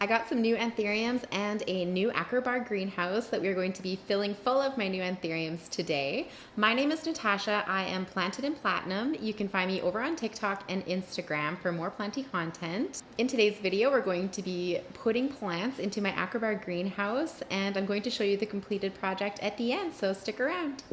I got some new anthuriums and a new Akerbar greenhouse that we are going to be filling full of my new anthuriums today. My name is Natasha. I am plantedinplatinum. You can find me over on TikTok and Instagram for more planty content. In today's video, we're going to be putting plants into my Akerbar greenhouse, and I'm going to show you the completed project at the end, so stick around.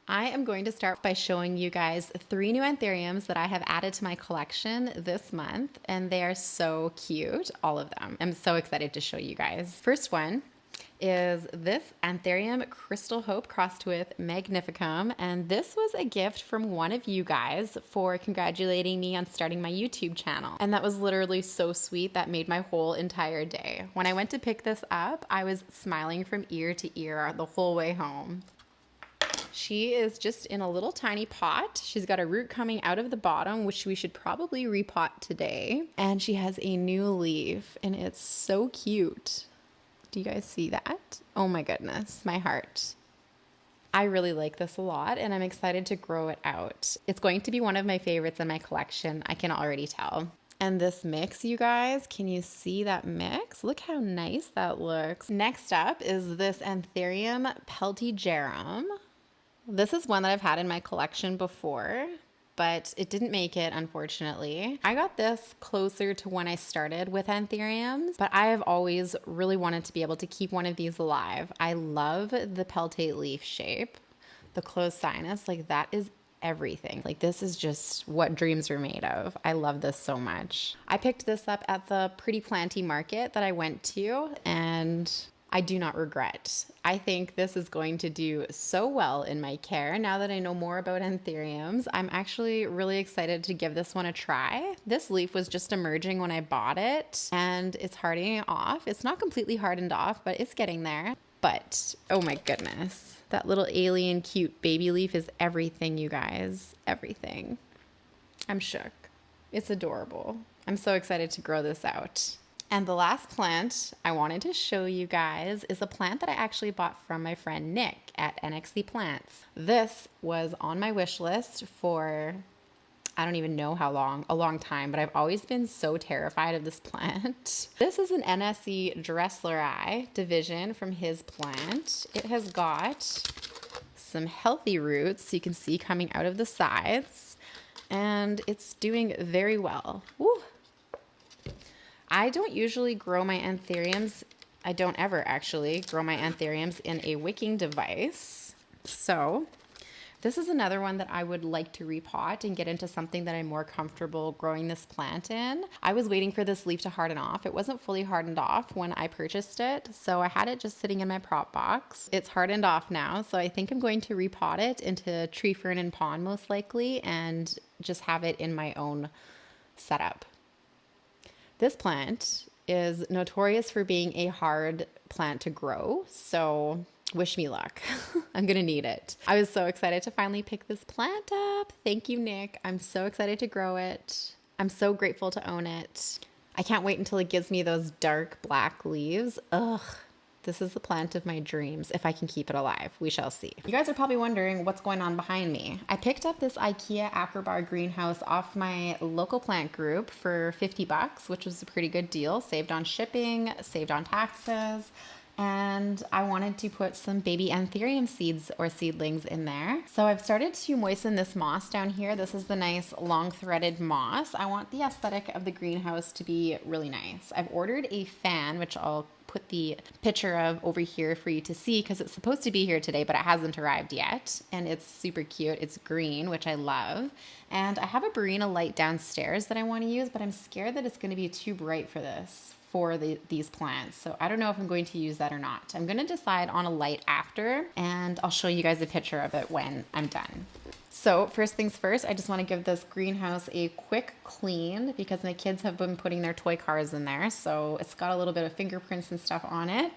I am going to start by showing you guys 3 new anthuriums that I have added to my collection this month, and they are so cute, all of them. I'm so excited to show you guys. First one is this Anthurium Crystal Hope crossed with Magnificum, and this was a gift from one of you guys for congratulating me on starting my YouTube channel. And that was literally so sweet. That made my whole entire day. When I went to pick this up, I was smiling from ear to ear the whole way home. She is just in a little tiny pot. She's got a root coming out of the bottom, which we should probably repot today. And she has a new leaf, and it's so cute. Do you guys see that? Oh my goodness, my heart. I really like this a lot, and I'm excited to grow it out. It's going to be one of my favorites in my collection, I can already tell. And this mix, you guys, can you see that mix? Look how nice that looks. Next up is this Anthurium Peltigerum. This is one that I've had in my collection before, but it didn't make it, unfortunately. I got this closer to when I started with anthuriums, but I have always really wanted to be able to keep one of these alive. I love the peltate leaf shape, the closed sinus, like that is everything. Like this is just what dreams are made of. I love this so much. I picked this up at the Pretty Planty market that I went to, and I do not regret. I think this is going to do so well in my care. Now that I know more about anthuriums, I'm actually really excited to give this one a try. This leaf was just emerging when I bought it, and it's hardening off. It's not completely hardened off, but it's getting there. But oh my goodness, that little alien cute baby leaf is everything, you guys, everything. I'm shook. It's adorable. I'm so excited to grow this out. And the last plant I wanted to show you guys is a plant that I actually bought from my friend Nick at NXT Plants. This was on my wish list for, I don't even know how long, a long time, but I've always been so terrified of this plant. This is an NSE Dressleri division from his plant. It has got some healthy roots you can see coming out of the sides, and it's doing very well. Woo. I don't usually grow my anthuriums. I don't ever actually grow my anthuriums in a wicking device. So this is another one that I would like to repot and get into something that I'm more comfortable growing this plant in. I was waiting for this leaf to harden off. It wasn't fully hardened off when I purchased it, so I had it just sitting in my prop box. It's hardened off now, so I think I'm going to repot it into tree fern and pond most likely, and just have it in my own setup. This plant is notorious for being a hard plant to grow, so wish me luck. I'm gonna need it. I was so excited to finally pick this plant up. Thank you, Nick. I'm so excited to grow it. I'm so grateful to own it. I can't wait until it gives me those dark black leaves. Ugh. This is the plant of my dreams, if I can keep it alive. We shall see. You guys are probably wondering what's going on behind me. I picked up this IKEA Akerbar greenhouse off my local plant group for 50 bucks, which was a pretty good deal. Saved on shipping, saved on taxes, and I wanted to put some baby anthurium seeds or seedlings in there. So I've started to moisten this moss down here. This is the nice long threaded moss. I want the aesthetic of the greenhouse to be really nice. I've ordered a fan, which I'll put the picture of over here for you to see because it's supposed to be here today, but it hasn't arrived yet. And it's super cute. It's green, which I love. And I have a Barina light downstairs that I want to use, but I'm scared that it's going to be too bright for this, for these plants. So I don't know if I'm going to use that or not. I'm going to decide on a light after, and I'll show you guys a picture of it when I'm done. So first things first, I just want to give this greenhouse a quick clean because my kids have been putting their toy cars in there. So it's got a little bit of fingerprints and stuff on it.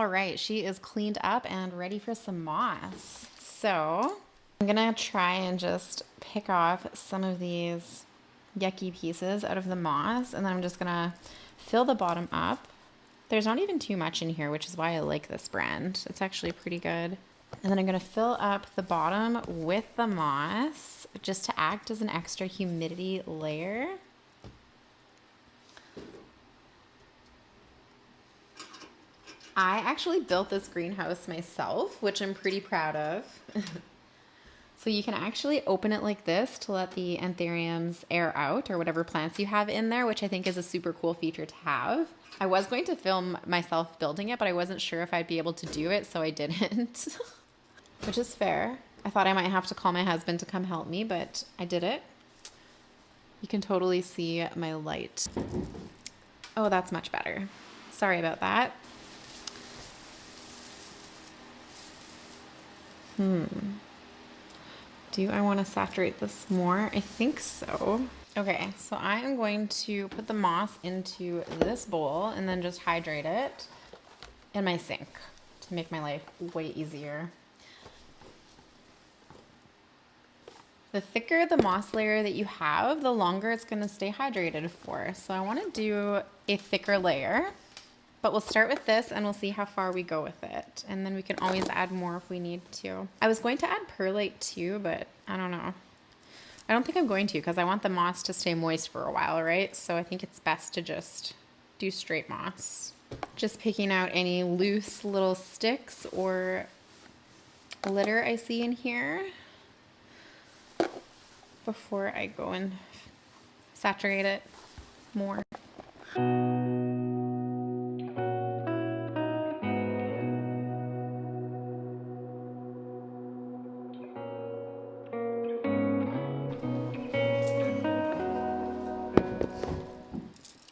All right, she is cleaned up and ready for some moss. So I'm gonna try and just pick off some of these yucky pieces out of the moss, and then I'm just gonna fill the bottom up. There's not even too much in here, which is why I like this brand. It's actually pretty good. And then I'm gonna fill up the bottom with the moss just to act as an extra humidity layer. I actually built this greenhouse myself, which I'm pretty proud of. So you can actually open it like this to let the anthuriums air out, or whatever plants you have in there, which I think is a super cool feature to have. I was going to film myself building it, but I wasn't sure if I'd be able to do it, so I didn't. Which is fair. I thought I might have to call my husband to come help me, but I did it. You can totally see my light. Oh, that's much better. Sorry about that. Do I want to saturate this more? I think so. Okay, so I am going to put the moss into this bowl and then just hydrate it in my sink to make my life way easier. The thicker the moss layer that you have, the longer it's going to stay hydrated for. So I want to do a thicker layer. But we'll start with this and we'll see how far we go with it. And then we can always add more if we need to. I was going to add perlite too, but I don't know. I don't think I'm going to because I want the moss to stay moist for a while, right? So I think it's best to just do straight moss. Just picking out any loose little sticks or litter I see in here before I go and saturate it more.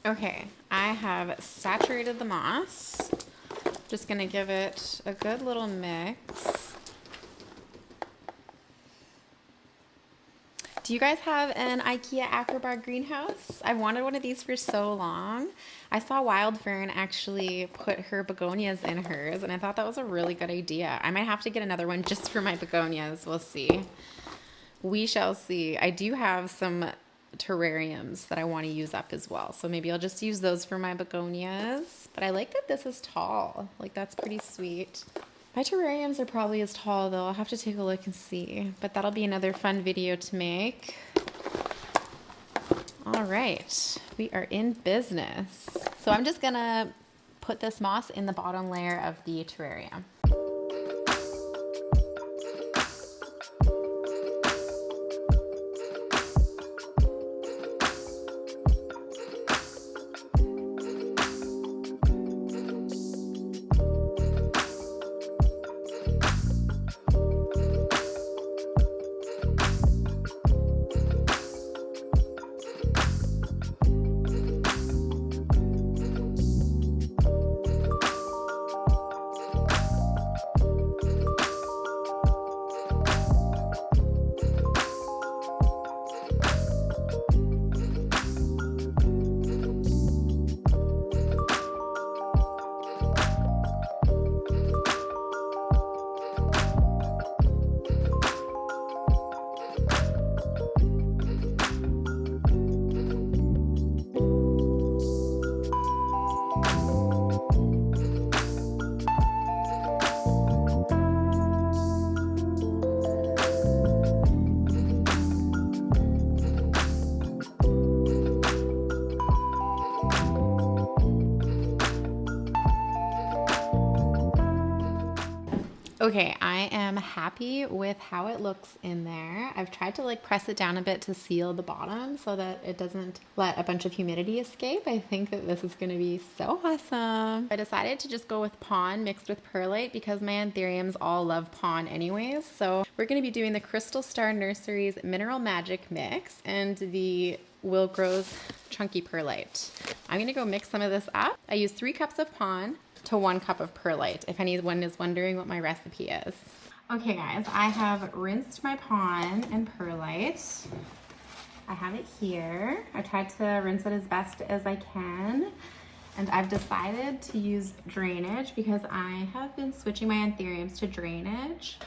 Okay, I have saturated the moss. Just gonna give it a good little mix. Do you guys have an IKEA Akerbar greenhouse? I've wanted one of these for so long. I saw Wildfern actually put her begonias in hers, and I thought that was a really good idea. I might have to get another one just for my begonias. We'll see. We shall see. I do have some terrariums that I want to use up as well, so maybe I'll just use those for my begonias. But I like that this is tall. Like, that's pretty sweet. My terrariums are probably as tall though. I'll have to take a look and see, but that'll be another fun video to make. All right, we are in business. So I'm just gonna put this moss in the bottom layer of the terrarium. Okay, I am happy with how it looks in there. I've tried to like press it down a bit to seal the bottom so that it doesn't let a bunch of humidity escape. I think that this is gonna be so awesome. I decided to just go with pond mixed with perlite because my anthuriums all love pond anyways. So we're gonna be doing the Crystal Star Nursery's Mineral Magic Mix and the Wilgrow's Chunky Perlite. I'm gonna go mix some of this up. I use 3 cups of pond to 1 cup of perlite, if anyone is wondering what my recipe is. Okay guys, I have rinsed my pond and perlite. I have it here. I tried to rinse it as best as I can. And I've decided to use drainage because I have been switching my anthuriums to drainage.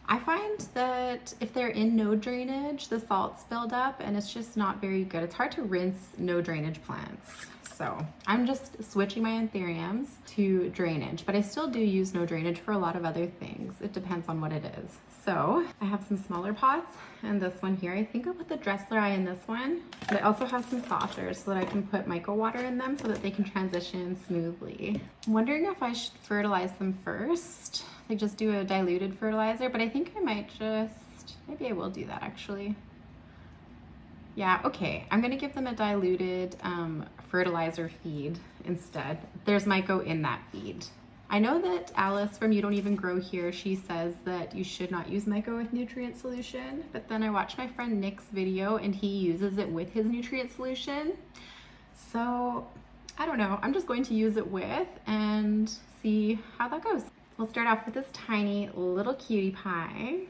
I find that if they're in no drainage, the salts build up and it's just not very good. It's hard to rinse no drainage plants. So I'm just switching my anthuriums to drainage, but I still do use no drainage for a lot of other things. It depends on what it is. So I have some smaller pots and this one here. I think I'll put the Dressleri in this one, but I also have some saucers so that I can put myco water in them so that they can transition smoothly. I'm wondering if I should fertilize them first, like just do a diluted fertilizer, but I think I might just, maybe I will do that actually. Yeah, okay, I'm gonna give them a diluted fertilizer feed instead. There's myco in that feed. I know that Alice from You Don't Even Grow Here, she says that you should not use myco with nutrient solution, but then I watched my friend Nick's video and he uses it with his nutrient solution. So I don't know, I'm just going to use it with and see how that goes. We'll start off with this tiny little cutie pie.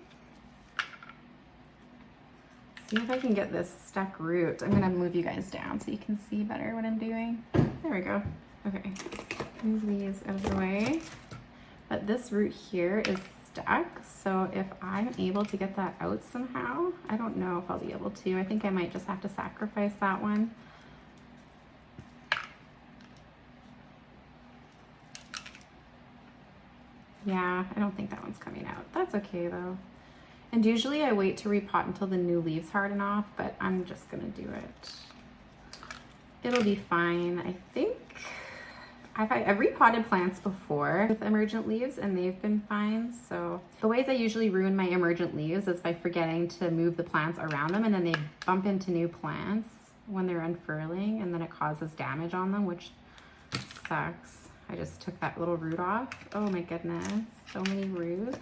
See if I can get this stuck root. I'm gonna move you guys down so you can see better what I'm doing. There we go. Okay, move these out of the way. But this root here is stuck, so if I'm able to get that out somehow, I don't know if I'll be able to. I think I might just have to sacrifice that one. Yeah, I don't think that one's coming out. That's okay though. And usually I wait to repot until the new leaves harden off, but I'm just gonna do it. It'll be fine, I think. I've repotted plants before with emergent leaves and they've been fine. So the ways I usually ruin my emergent leaves is by forgetting to move the plants around them and then they bump into new plants when they're unfurling and then it causes damage on them, which sucks. I just took that little root off. Oh my goodness, so many roots.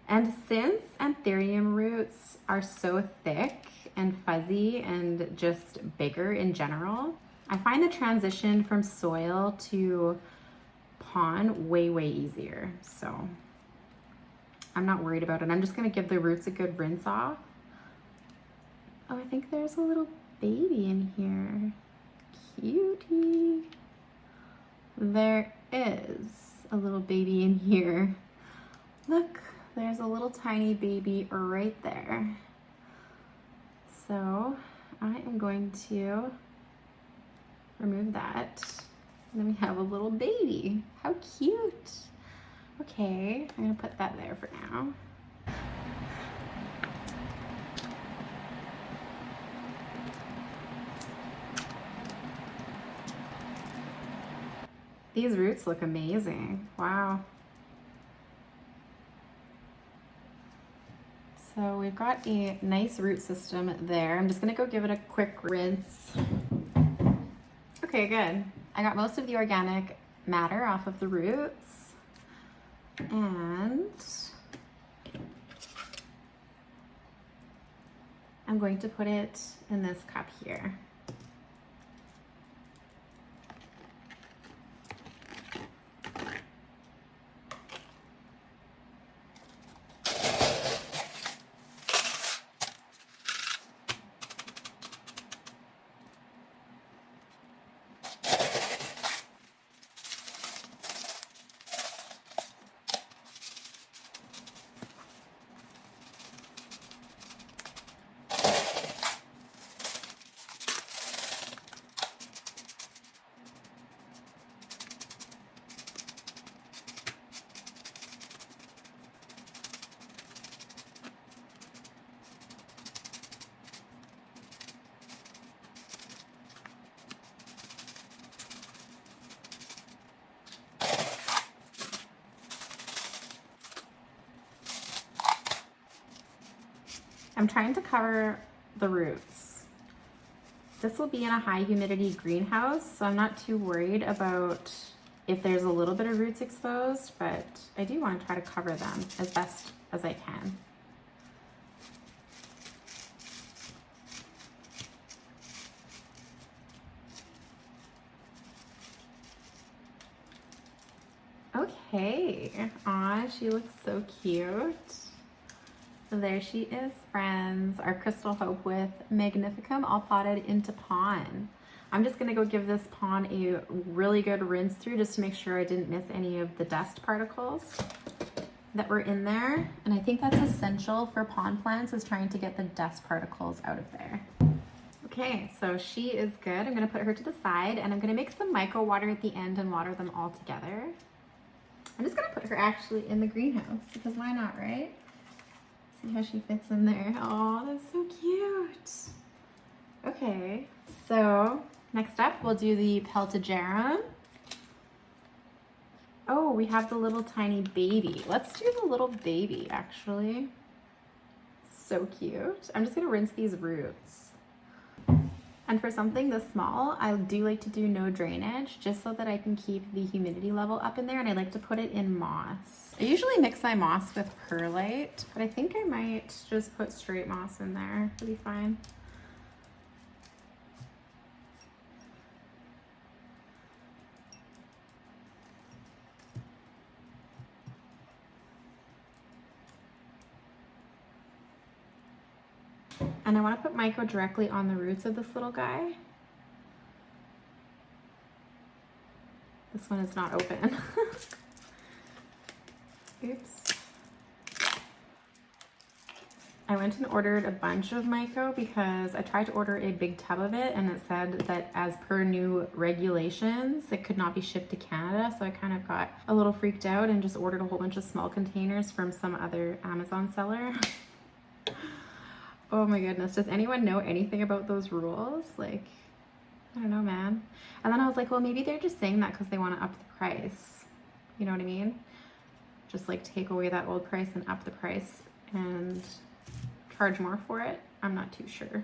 And since Anthurium roots are so thick and fuzzy and just bigger in general, I find the transition from soil to pond way easier. So I'm not worried about it. I'm just gonna give the roots a good rinse off. Oh, I think there's a little baby in here. Cutie. There is a little baby in here. Look, there's a little tiny baby right there. So I am going to remove that. And then we have a little baby. How cute. Okay, I'm gonna put that there for now. These roots look amazing. Wow. So we've got a nice root system there. I'm just gonna go give it a quick rinse. Okay, good. I got most of the organic matter off of the roots. And I'm going to put it in this cup here. I'm trying to cover the roots. This will be in a high humidity greenhouse, so I'm not too worried about if there's a little bit of roots exposed, but I do want to try to cover them as best as I can. Okay, aw, she looks so cute. There she is, friends. Our crystal hope with Magnificum all potted into pond. I'm just gonna go give this pond a really good rinse through just to make sure I didn't miss any of the dust particles that were in there. And I think that's essential for pond plants, is trying to get the dust particles out of there. Okay, so she is good. I'm gonna put her to the side, and I'm gonna make some micro water at the end and water them all together. I'm just gonna put her actually in the greenhouse, because why not, right? See how she fits in there. Oh, that's so cute. Okay, so next up we'll do the Peltigerum. Oh, we have the little tiny baby. Let's do the little baby, actually. So cute. I'm just gonna rinse these roots. And for something this small, I do like to do no drainage, just so that I can keep the humidity level up in there, and I like to put it in moss. I usually mix my moss with perlite, but I think I might just put straight moss in there. It'll be fine. And I want to put micro directly on the roots of this little guy. This one is not open. Oops. I went and ordered a bunch of micro because I tried to order a big tub of it, and it said that as per new regulations, it could not be shipped to Canada. So I kind of got a little freaked out and just ordered a whole bunch of small containers from some other Amazon seller. Oh my goodness, does anyone know anything about those rules? Like, I don't know, man. And then I was like, well, maybe they're just saying that because they want to up the price. You know what I mean? Just like take away that old price and up the price and charge more for it. I'm not too sure.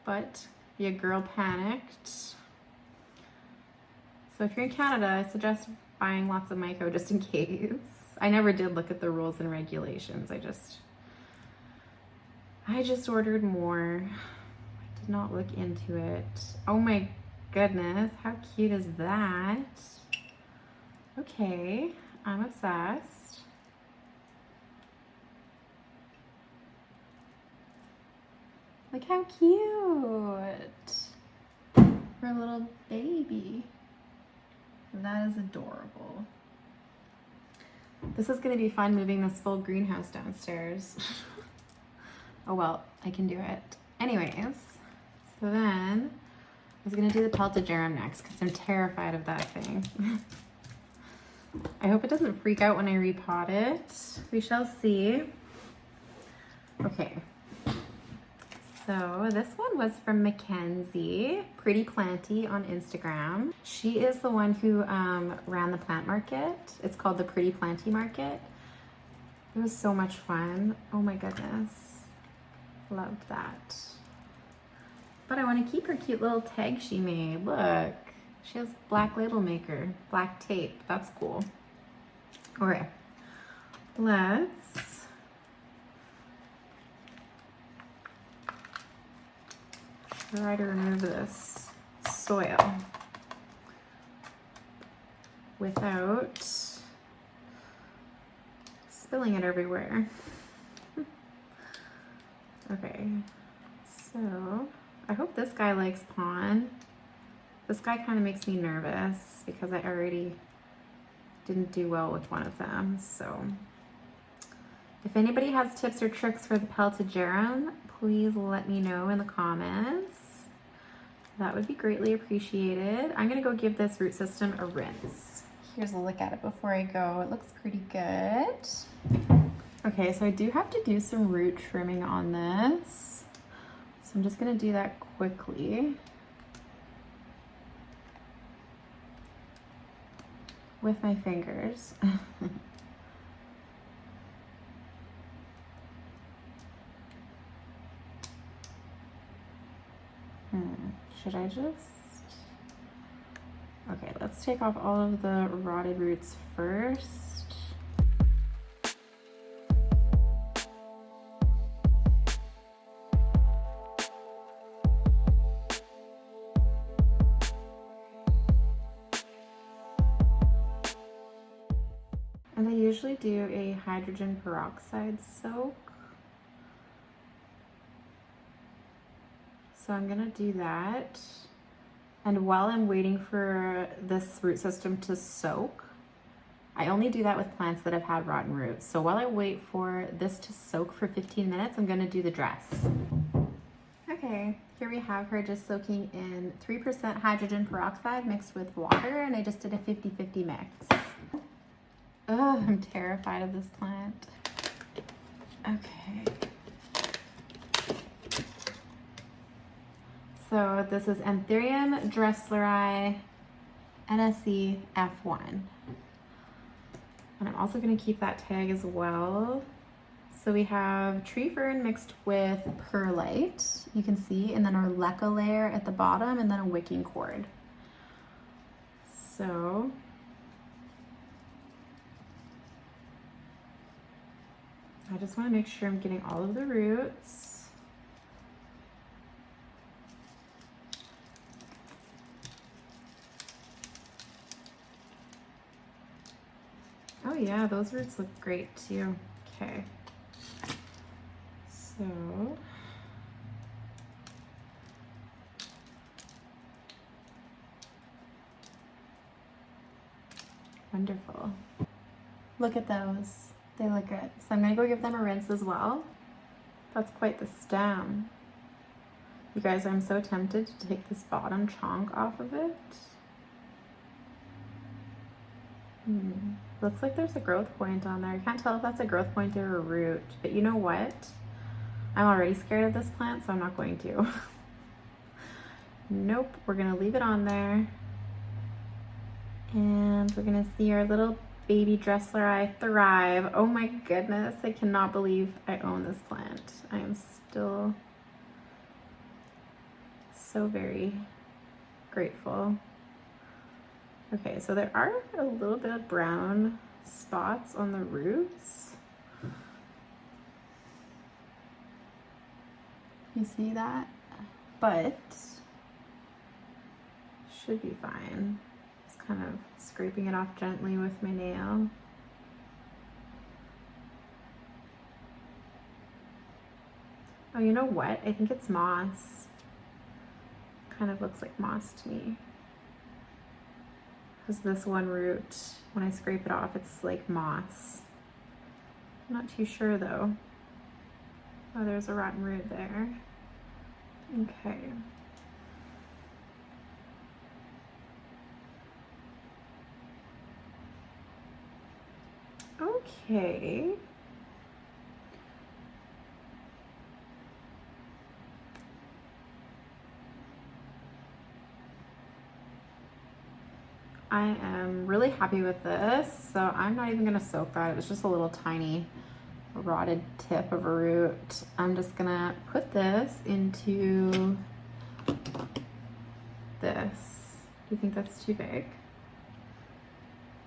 But your girl panicked. So if you're in Canada, I suggest buying lots of micro just in case. I never did look at the rules and regulations. I just ordered more. I did not look into it. Oh my goodness, how cute is that? Okay, I'm obsessed. Look how cute. For a little baby. That is adorable. This is gonna be fun moving this full greenhouse downstairs. Oh well, I can do it. Anyways, so then I was gonna do the Peltigerum next because I'm terrified of that thing. I hope it doesn't freak out when I repot it. We shall see. Okay, so this one was from Mackenzie, Pretty Planty on Instagram. She is the one who ran the plant market. It's called the Pretty Planty Market. It was so much fun. Oh my goodness. Loved that. But I want to keep her cute little tag she made. Look, she has black label maker, black tape. That's cool. Okay, let's try to remove this soil without spilling it everywhere. Okay, so I hope this guy likes pond. This guy kind of makes me nervous because I already didn't do well with one of them. So if anybody has tips or tricks for the Peltigerum, please let me know in the comments. That would be greatly appreciated. I'm gonna go give this root system a rinse. Here's a look at it before I go. It looks pretty good. Okay, so I do have to do some root trimming on this. So I'm just gonna do that quickly. With my fingers. Should I just? Okay, let's take off all of the rotted roots first. And I usually do a hydrogen peroxide soak. So I'm gonna do that. And while I'm waiting for this root system to soak, I only do that with plants that have had rotten roots. So while I wait for this to soak for 15 minutes, I'm gonna do the dress. Okay, here we have her just soaking in 3% hydrogen peroxide mixed with water, and I just did a 50-50 mix. Ugh, I'm terrified of this plant. Okay. So this is Anthurium Dressleri NSE F1. And I'm also going to keep that tag as well. So we have tree fern mixed with perlite, you can see, and then our leca layer at the bottom, and then a wicking cord. So I just want to make sure I'm getting all of the roots. Oh yeah, those roots look great too. Okay. So wonderful. Look at those. They look good. So I'm gonna go give them a rinse as well. That's quite the stem. You guys, I'm so tempted to take this bottom chunk off of it. Looks like there's a growth point on there. I can't tell if that's a growth point or a root, but you know what? I'm already scared of this plant, so I'm not going to. Nope, we're gonna leave it on there. And we're gonna see our little baby Dressleri thrive. Oh my goodness, I cannot believe I own this plant. I am still so very grateful. Okay, so there are a little bit of brown spots on the roots. You see that? But should be fine. Just kind of scraping it off gently with my nail. Oh, you know what? I think it's moss. Kind of looks like moss to me. Because this one root, when I scrape it off, it's like moss. I'm not too sure though. Oh, there's a rotten root there. Okay. Okay. I am really happy with this, so I'm not even gonna soak that. It was just a little tiny rotted tip of a root. I'm just gonna put this into this. Do you think that's too big?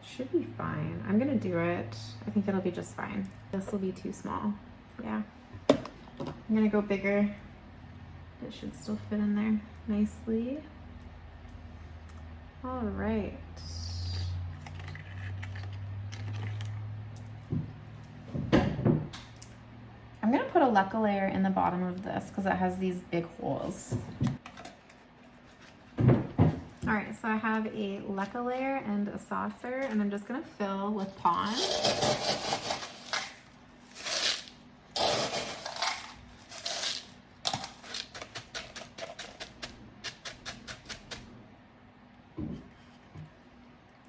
Should be fine. I'm gonna do it. I think it'll be just fine. This will be too small. Yeah. I'm gonna go bigger. It should still fit in there nicely. All right. I'm gonna put a leca layer in the bottom of this because it has these big holes. All right, so I have a leca layer and a saucer, and I'm just gonna fill with pond.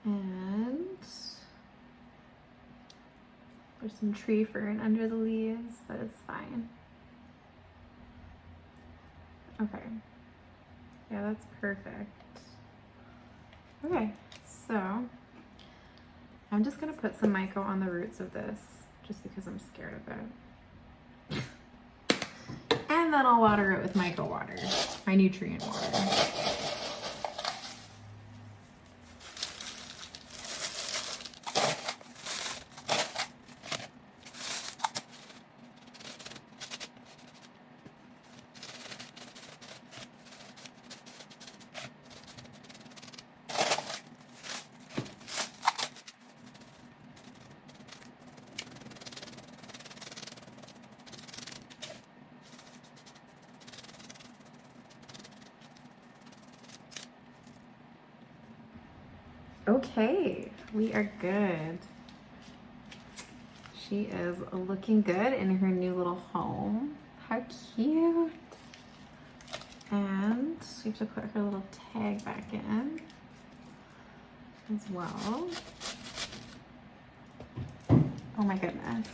And there's some tree fern under the leaves, but it's fine. Okay. Yeah, that's perfect. Okay, so I'm just gonna put some myco on the roots of this just because I'm scared of it. And then I'll water it with myco water, my nutrient water. Okay, we are good. She is looking good in her new little home. How cute. And we have to put her little tag back in as well. Oh my goodness.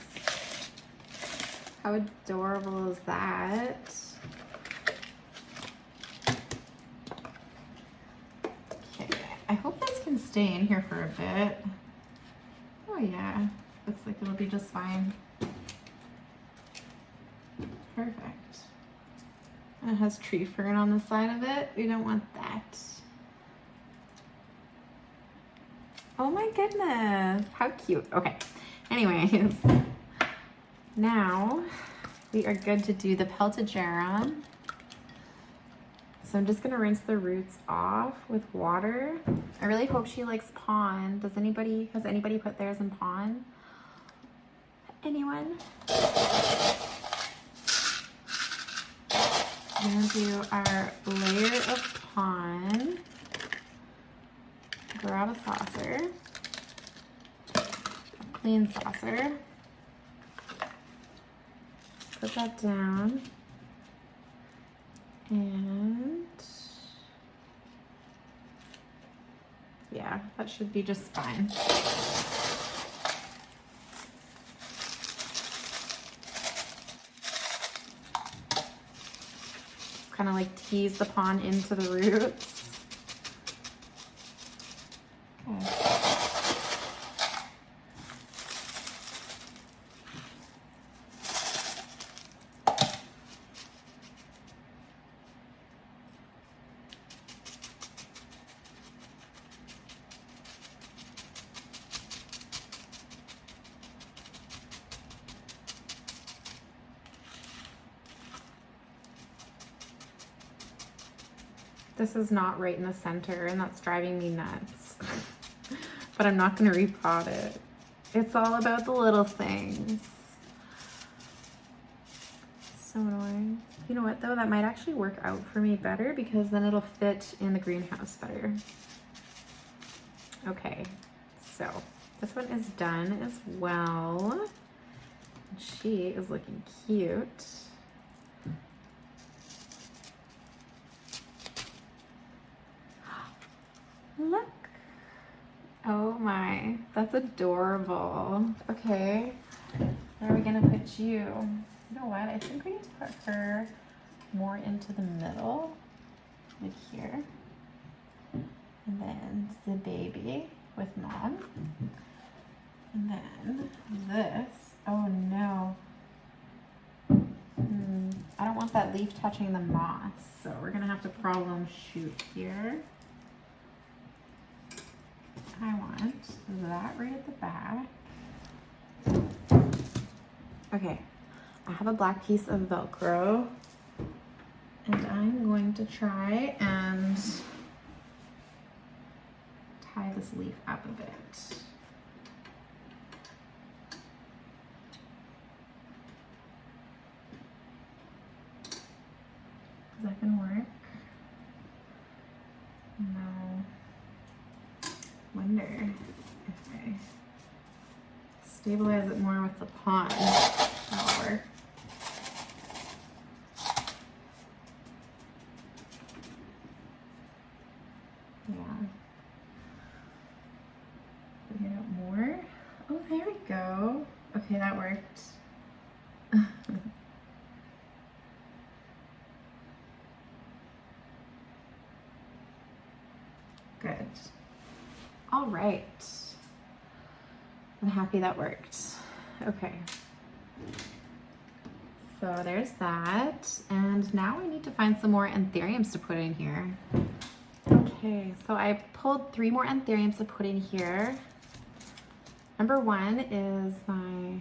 How adorable is that? Okay, I hope this can stay in here for a bit. Oh yeah, looks like it'll be just fine. Perfect. And it has tree fern on the side of it. We don't want that. Oh my goodness, how cute. Okay, anyways, now we are good to do the Peltigerum. So I'm just gonna rinse the roots off with water. I really hope she likes pond. Has anybody put theirs in pond? Anyone? We're gonna do our layer of pond. Grab a saucer, a clean saucer. Put that down. And yeah, that should be just fine. Kind of like tease the pond into the roots. Okay. This is not right in the center, and that's driving me nuts. But I'm not gonna repot it. It's all about the little things. So annoying. You know what though, that might actually work out for me better because then it'll fit in the greenhouse better. Okay, so this one is done as well. She is looking cute. Look. Oh my, that's adorable. Okay, where are we gonna put you? You know what, I think we need to put her more into the middle, like here. And then the baby with mom. And then this, oh no. I don't want that leaf touching the moss, so we're gonna have to problem shoot here. I want that right at the back. Okay, I have a black piece of Velcro and I'm going to try and tie this leaf up a bit. Is that gonna work? No. Wonder if I stabilize it more with the pond. That'll work. Yeah. Bring it out more. Oh, there we go. Okay, that worked. Good. All right. I'm happy that worked. Okay. So there's that. And now we need to find some more anthuriums to put in here. Okay, so I pulled 3 more anthuriums to put in here. Number 1 is my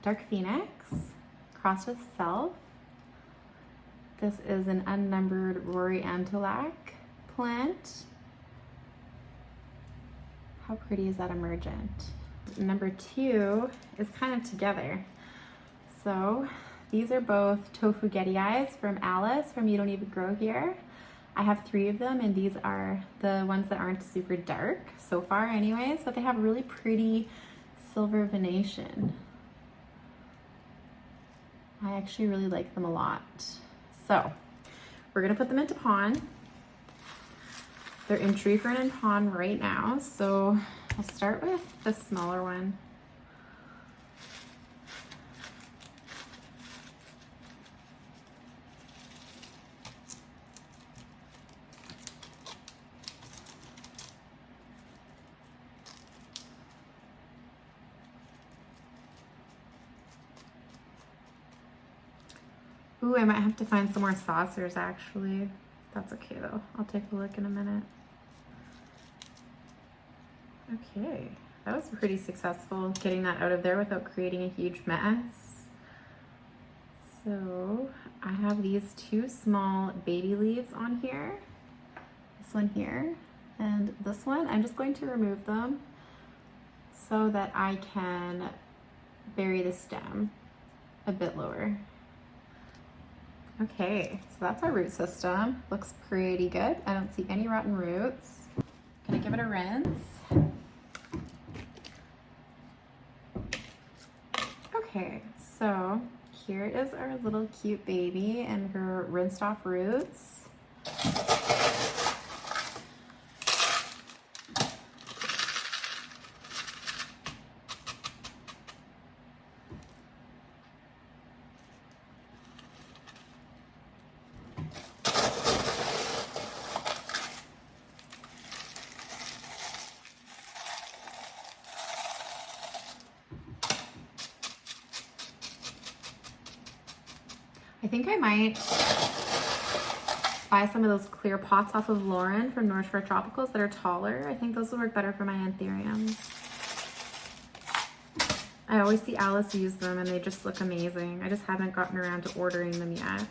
Dark Phoenix crossed with Self. This is an unnumbered Rory Antilac plant. How pretty is that emergent? Number 2 is kind of together. So these are both Tofugetii from Alice from You Don't Even Grow Here. I have 3 of them, and these are the ones that aren't super dark so far anyways, but they have really pretty silver venation. I actually really like them a lot. So we're gonna put them into pond. They're in tree fern and pond right now, so I'll start with the smaller one. Ooh, I might have to find some more saucers actually. That's okay though. I'll take a look in a minute. Okay, that was pretty successful getting that out of there without creating a huge mess. So I have these 2 small baby leaves on here. This one here and this one. I'm just going to remove them so that I can bury the stem a bit lower. Okay, so that's our root system. Looks pretty good. I don't see any rotten roots. Gonna give it a rinse. Okay, so here is our little cute baby and her rinsed off roots. I think I might buy some of those clear pots off of Lauren from North Shore Tropicals that are taller. I think those will work better for my anthuriums. I always see Alice use them and they just look amazing. I just haven't gotten around to ordering them yet.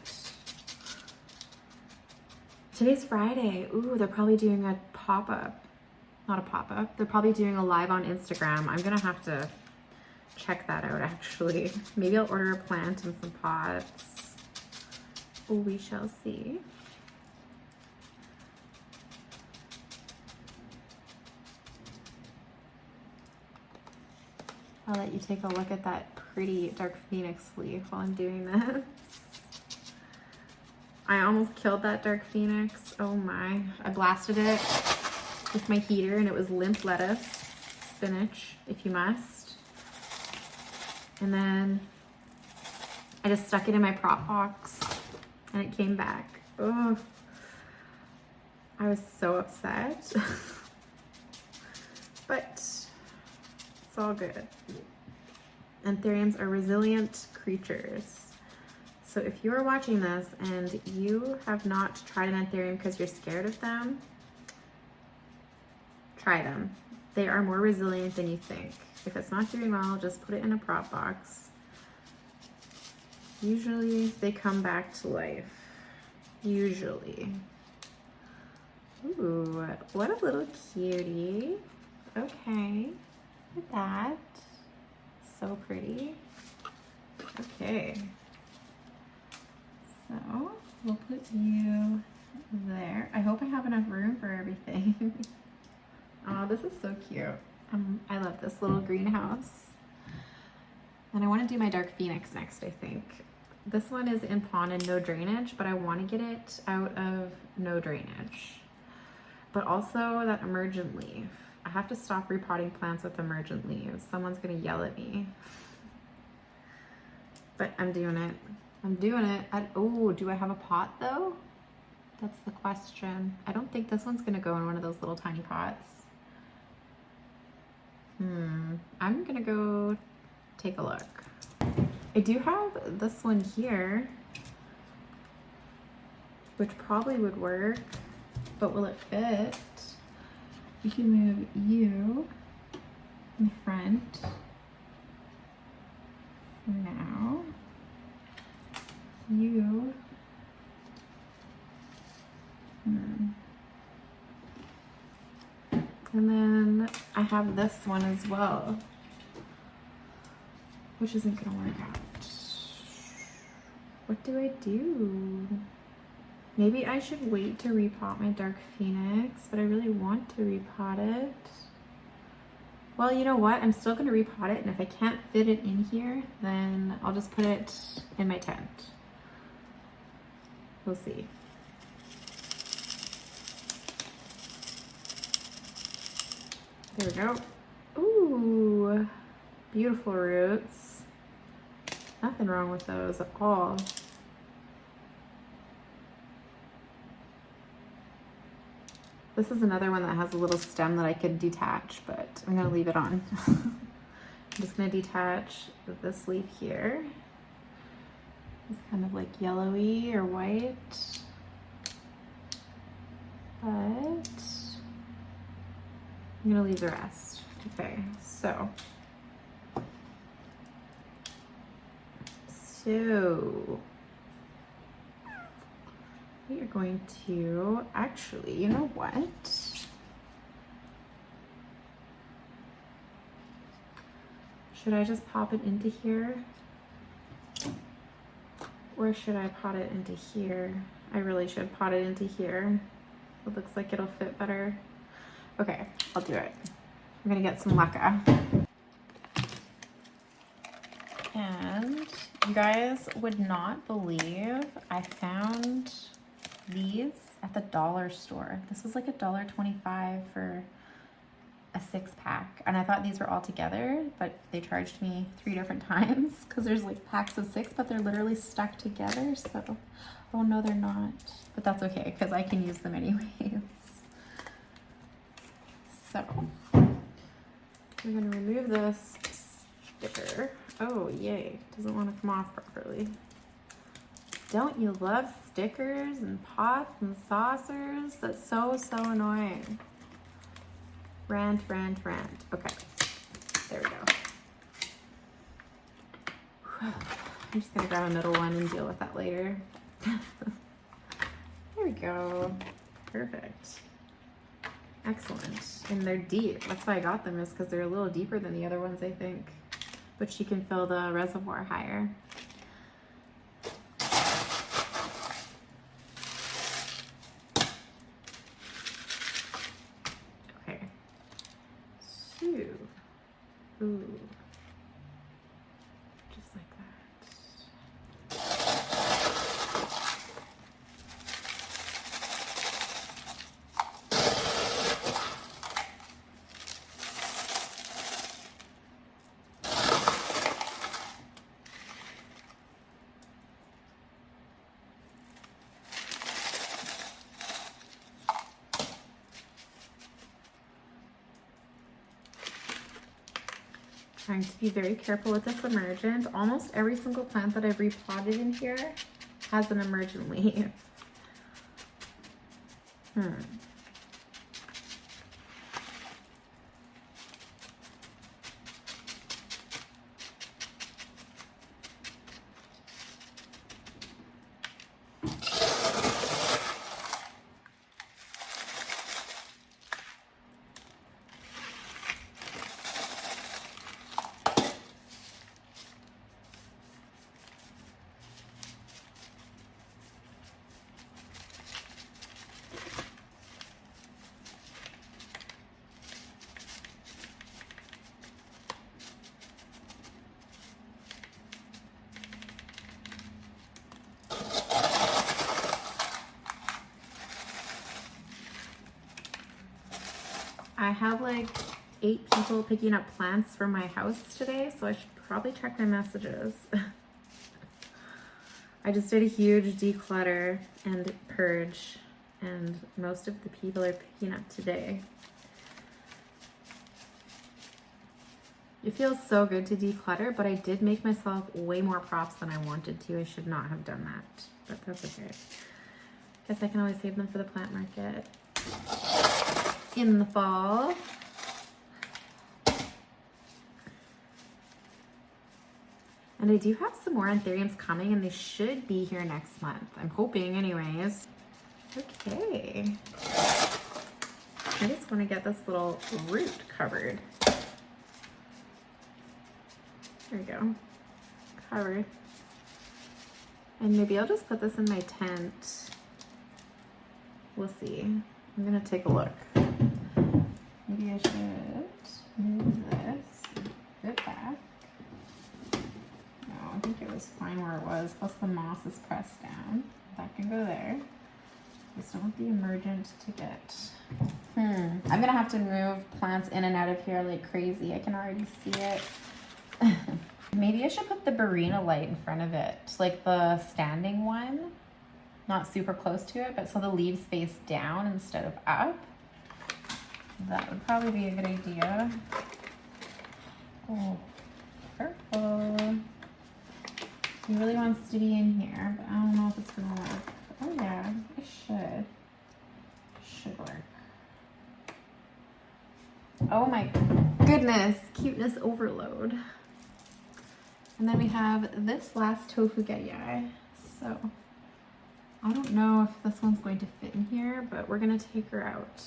Today's Friday. Ooh, they're probably doing a pop-up. Not a pop-up. They're probably doing a live on Instagram. I'm gonna have to check that out actually. Maybe I'll order a plant and some pots. We shall see. I'll let you take a look at that pretty dark phoenix leaf while I'm doing this. I almost killed that dark phoenix. Oh my. I blasted it with my heater and it was limp lettuce, spinach, if you must. And then I just stuck it in my prop box and it came back. Oh, I was so upset. But it's all good. Anthuriums are resilient creatures. So if you are watching this and you have not tried an anthurium because you're scared of them, try them. They are more resilient than you think. If it's not doing well, just put it in a prop box. Usually they come back to life. Usually. Ooh, what a little cutie. Okay, look at that. So pretty. Okay. So we'll put you there. I hope I have enough room for everything. Oh, this is so cute. I love this little greenhouse. And I want to do my dark phoenix next, I think. This one is in pond and no drainage, but I want to get it out of no drainage. But also that emergent leaf. I have to stop repotting plants with emergent leaves. Someone's gonna yell at me. But I'm doing it. I'm doing it. Oh, do I have a pot though? That's the question. I don't think this one's gonna go in one of those little tiny pots. I'm gonna go take a look. I do have this one here, which probably would work, but will it fit? We can move you in front for now. You. And then I have this one as well, which isn't gonna work out. What do I do? Maybe I should wait to repot my Dark Phoenix, but I really want to repot it. Well, you know what? I'm still going to repot it, and if I can't fit it in here, then I'll just put it in my tent. We'll see. There we go. Ooh, beautiful roots. Nothing wrong with those at all. This is another one that has a little stem that I could detach, but I'm gonna leave it on. I'm just gonna detach this leaf here. It's kind of like yellowy or white, but I'm gonna leave the rest. Okay, so we are going to, actually, you know what? Should I just pop it into here? Or should I pot it into here? I really should pot it into here. It looks like it'll fit better. Okay, I'll do it. I'm gonna get some leca. And you guys would not believe I found these at the dollar store. This was like $1.25 for a 6-pack, and I thought these were all together, but they charged me 3 different times because there's like packs of 6, but they're literally stuck together. So, oh no, they're not, but that's okay because I can use them anyways. So we're gonna remove this sticker. Oh yay, doesn't want to come off properly. Don't you love stickers and pots and saucers? That's so annoying. Rant. Okay, there we go. I'm just gonna grab a middle one and deal with that later. There we go. Perfect. Excellent. And they're deep. That's why I got them, is because they're a little deeper than the other ones, I think. But she can fill the reservoir higher. Ooh, just like that. Trying to be very careful with this emergent. Almost every single plant that I've repotted in here has an emergent leaf. I have like 8 people picking up plants for my house today, so I should probably check my messages. I just did a huge declutter and purge, and most of the people are picking up today. It feels so good to declutter, but I did make myself way more props than I wanted to. I should not have done that, but that's okay. Guess I can always save them for the plant market in the fall. And I do have some more anthuriums coming, and they should be here next month. I'm hoping anyways. Okay. I just want to get this little root covered. There we go. Covered. And maybe I'll just put this in my tent We'll see. I'm gonna take a look. Maybe I should move this a bit back. No, I think it was fine where it was. Plus the moss is pressed down. That can go there. Just don't want the emergent to get. I'm gonna have to move plants in and out of here like crazy. I can already see it. Maybe I should put the Barina light in front of it, like the standing one. Not super close to it, but so the leaves face down instead of up. That would probably be a good idea. Oh, careful. He really wants to be in here, but I don't know if it's gonna work. Oh yeah, it should. Should work. Oh my goodness, cuteness overload. And then we have this last Tofugetii. So I don't know if this one's going to fit in here, but we're gonna take her out.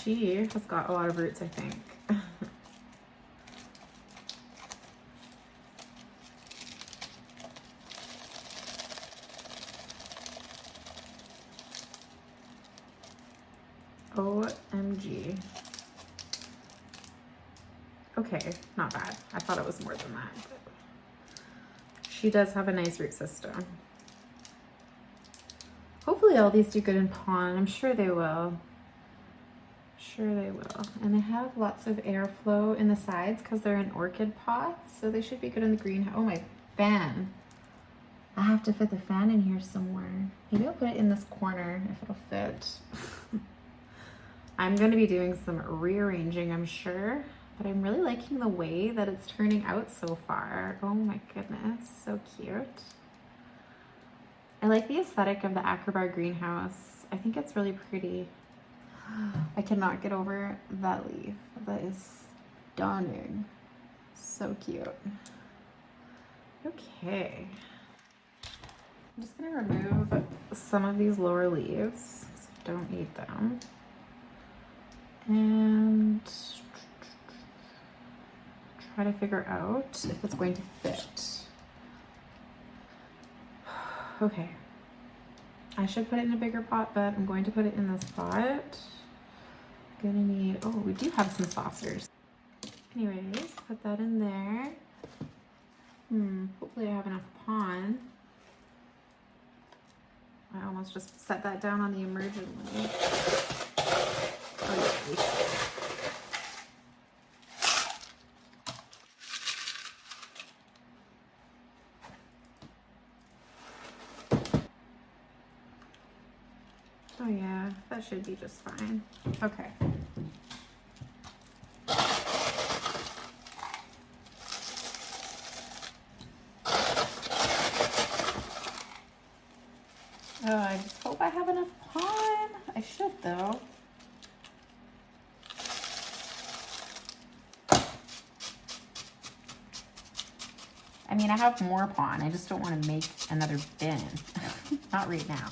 She has got a lot of roots, I think. OMG. Okay, not bad. I thought it was more than that. But she does have a nice root system. Hopefully all these do good in pond. I'm sure they will. Sure they will. And they have lots of airflow in the sides because they're in orchid pots, so they should be good in the greenhouse. Oh, my fan. I have to fit the fan in here somewhere. Maybe I'll put it in this corner if it'll fit. I'm going to be doing some rearranging, I'm sure, but I'm really liking the way that it's turning out so far. Oh my goodness, so cute. I like the aesthetic of the Akerbar greenhouse. I think it's really pretty. I cannot get over that leaf. That is stunning. So cute. Okay. I'm just gonna remove some of these lower leaves, because I don't need them. And try to figure out if it's going to fit. Okay. I should put it in a bigger pot, but I'm going to put it in this pot. Gonna need, oh, we do have some saucers. Anyways, put that in there. Hopefully I have enough pond. I almost just set that down on the emergent one. Oh yeah, we should. Oh yeah, that should be just fine. Okay. Oh, I just hope I have enough pond. I should though. I mean, I have more pond. I just don't want to make another bin. Not right now.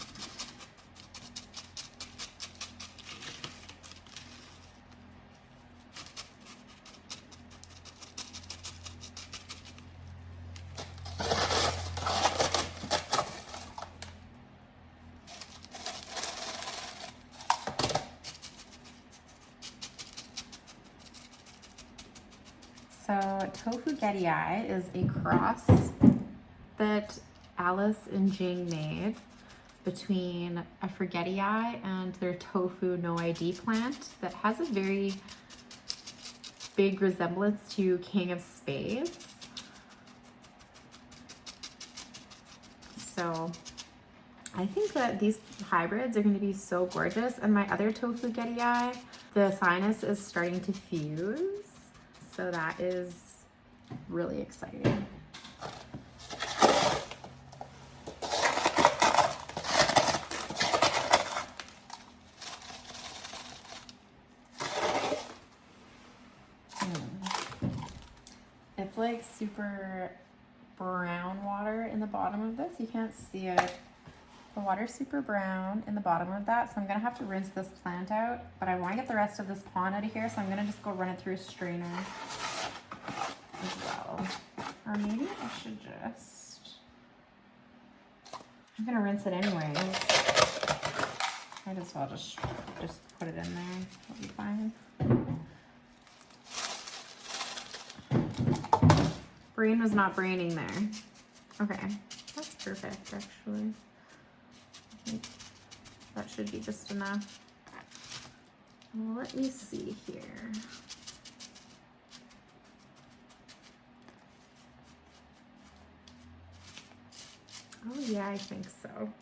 So Tofugetii is a cross that Alice and Jing made between a Forgetii and their tofu no ID plant that has a very big resemblance to King of Spades. So I think that these hybrids are going to be so gorgeous. And my other Tofugetii, the sinus is starting to fuse. So that is really exciting. It's like super brown water in the bottom of this. You can't see it The water's super brown in the bottom of that, so I'm gonna have to rinse this plant out, but I wanna get the rest of this pond out of here, so I'm gonna just go run it through a strainer as well. Or maybe I should just, I'm gonna rinse it anyways. Might as well just put it in there, it'll be fine. Brain was not braining there. Okay, that's perfect actually. I think that should be just enough. Well, let me see here. Oh yeah, I think so.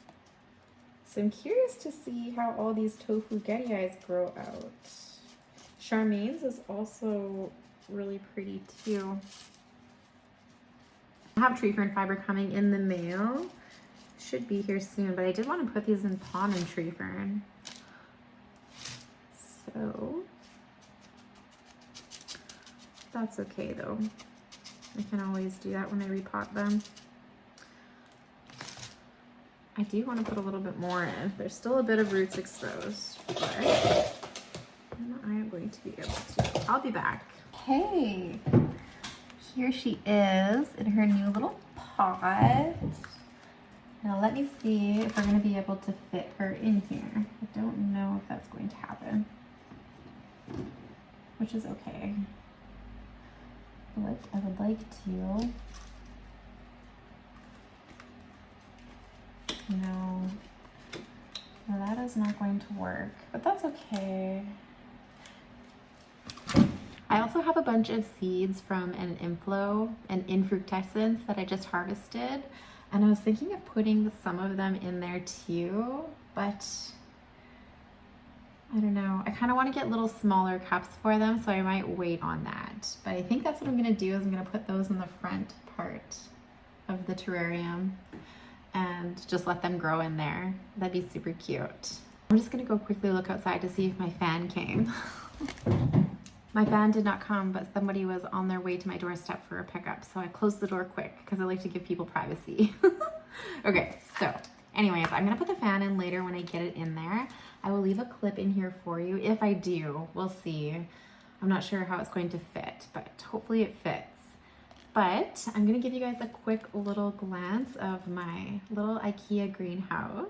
So I'm curious to see how all these Tofugetii grow out. Charmaine's is also really pretty too. I have tree fern fiber coming in the mail. Should be here soon, but I did want to put these in pond and tree fern. So that's okay though. I can always do that when I repot them. I do want to put a little bit more in. There's still a bit of roots exposed, but I am going to be able to. I'll be back. Hey, here she is in her new little pot. Now let me see if we're going to be able to fit her in here. I don't know if that's going to happen, which is okay. But I would like to. No, that is not going to work, but that's okay. I also have a bunch of seeds from an infructescence that I just harvested, and I was thinking of putting some of them in there too, but I don't know. I kind of want to get little smaller cups for them, so I might wait on that. But I think that's what I'm going to do, is I'm going to put those in the front part of the terrarium and just let them grow in there. That'd be super cute. I'm just gonna go quickly look outside to see if my fan came. My fan did not come, but somebody was on their way to my doorstep for a pickup, so I closed the door quick because I like to give people privacy. Okay, so anyways, I'm gonna put the fan in later when I get it in there. I will leave a clip in here for you. If I do, we'll see. I'm not sure how it's going to fit, but hopefully it fits. But I'm gonna give you guys a quick little glance of my little IKEA greenhouse.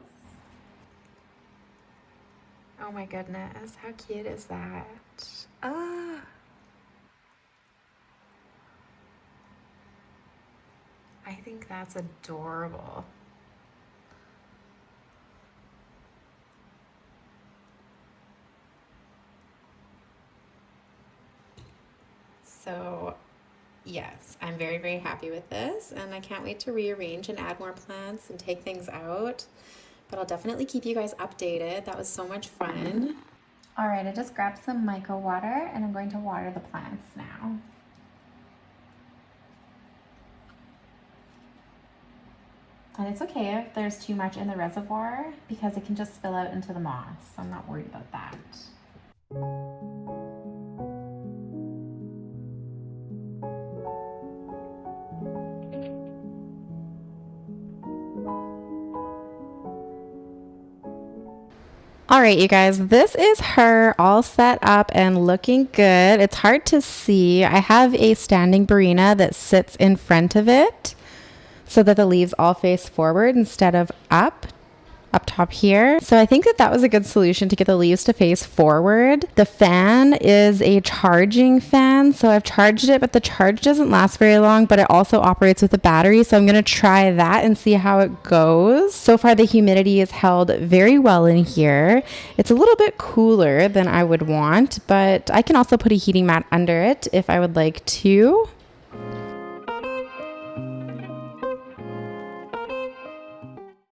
Oh my goodness, how cute is that? Ah! I think that's adorable. So yes, I'm very, very happy with this, and I can't wait to rearrange and add more plants and take things out, but I'll definitely keep you guys updated. That was so much fun. All right, I just grabbed some mica water and I'm going to water the plants now. And it's okay if there's too much in the reservoir because it can just spill out into the moss, so I'm not worried about that. All right, you guys, this is her all set up and looking good. It's hard to see. I have a standing barina that sits in front of it so that the leaves all face forward instead of up top here. So I think that was a good solution to get the leaves to face forward. The fan is a charging fan, so I've charged it, but the charge doesn't last very long, but it also operates with a battery, so I'm going to try that and see how it goes. So far the humidity is held very well in here. It's a little bit cooler than I would want, but I can also put a heating mat under it if I would like to.